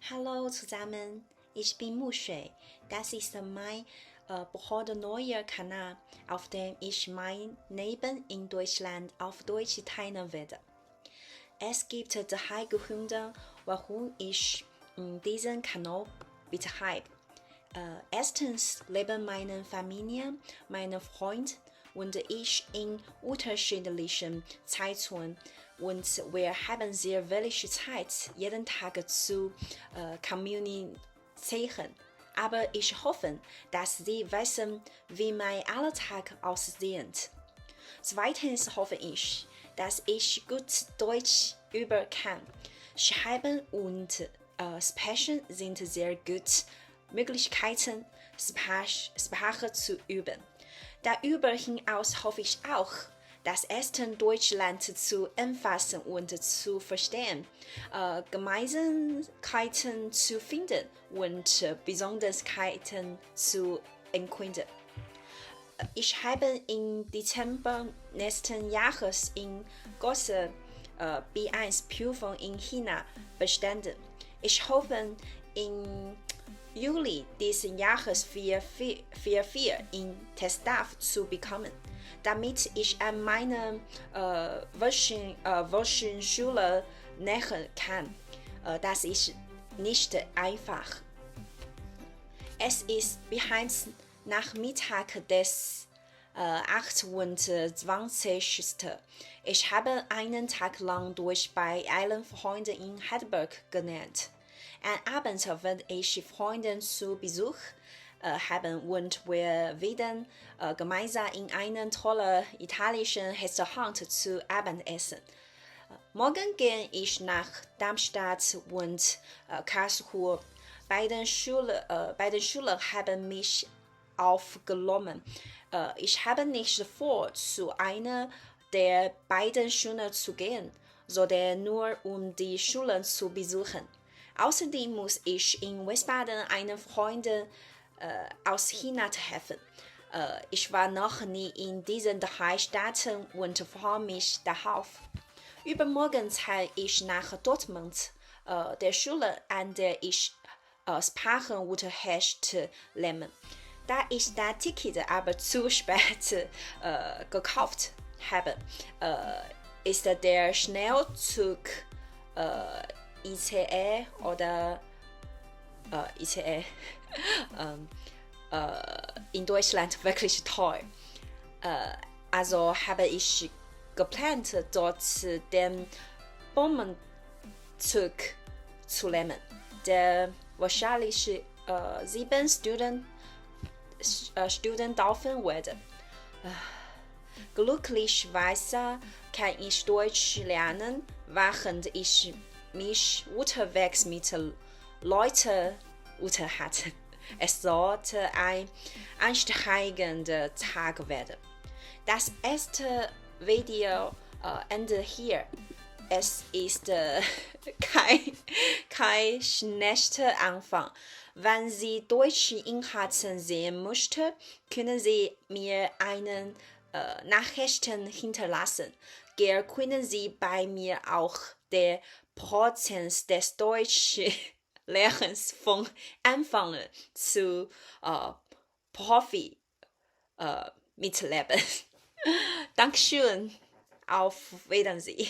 Hallo zusammen, ich bin Muschel. Das ist mein neuer Kanal, auf dem ich mein Leben in Deutschland auf Deutsch teilen werde. Es gibt drei Gründe, warum ich diesen Kanal betreibe. Erstens leben meine Familie, meine Freunde und ich in unterschiedlichen Zeitzonen und wir haben sehr wenig Zeit, jeden Tag zu kommunizieren. Aber ich hoffe, dass Sie wissen, wie mein Alltag aussieht. Zweitens hoffe ich, dass ich gut Deutsch üben kann. Schreiben und Sprechen sind sehr gute Möglichkeiten, Sprache zu üben. Darüber hinaus hoffe ich auch, das erste Deutschland zu erfassen und zu verstehen, Gemeinsamkeiten zu finden und Besonderheiten zu erkunden. Ich habe im Dezember nächsten Jahres in großer B1-Prüfung in China bestanden. Ich hoffe, im Juli dieses Jahres 4.4 in Testaf zu bekommen, damit ich an meine Wochenschule nähern kann. Das ist nicht einfach. Es ist bereits Nachmittag des 28. Ich habe einen Tag lang Deutsch bei allen Freunden in Heidelberg gelernt. Am Abend werde ich Freunde zu Besuch haben und wir werden gemeinsam in einem tollen italienischen Restaurant zu Abend essen. Morgen gehe ich nach Darmstadt und Karlsruhe. Beide Schulen haben mich aufgenommen. Ich habe nicht vor, zu einer der beiden Schulen zu gehen, sondern nur um die Schulen zu besuchen. Außerdem muss ich in Wiesbaden einen Freund aus China treffen. Ich war noch nie in diesen drei Städten und freue mich darauf. Übermorgen ziehe ich nach Dortmund, der Schule, an der ich Sprachenunterricht nehme. Da ich das Ticket aber zu spät gekauft habe, ist der Schnellzug ICE oder ICE in Deutschland wirklich toll. Also habe ich geplant, dort den Bommenzug zu nehmen, der wahrscheinlich 7 Stunden dauern wird. Glücklicherweise kann ich Deutsch lernen, während ich mich unterwegs mit Leuten unterhalte. Es sollte ein anstrengender Tag werden. Das erste Video endet hier. Es ist kein schlechter Anfang. Wenn Sie deutsche Inhalte sehen möchten, können Sie mir einen Nachrichten hinterlassen. Gerne können Sie bei mir auch den Prozess des Deutschlernens von Anfang zu Profi mitleben. Dankeschön. Auf Wiedersehen.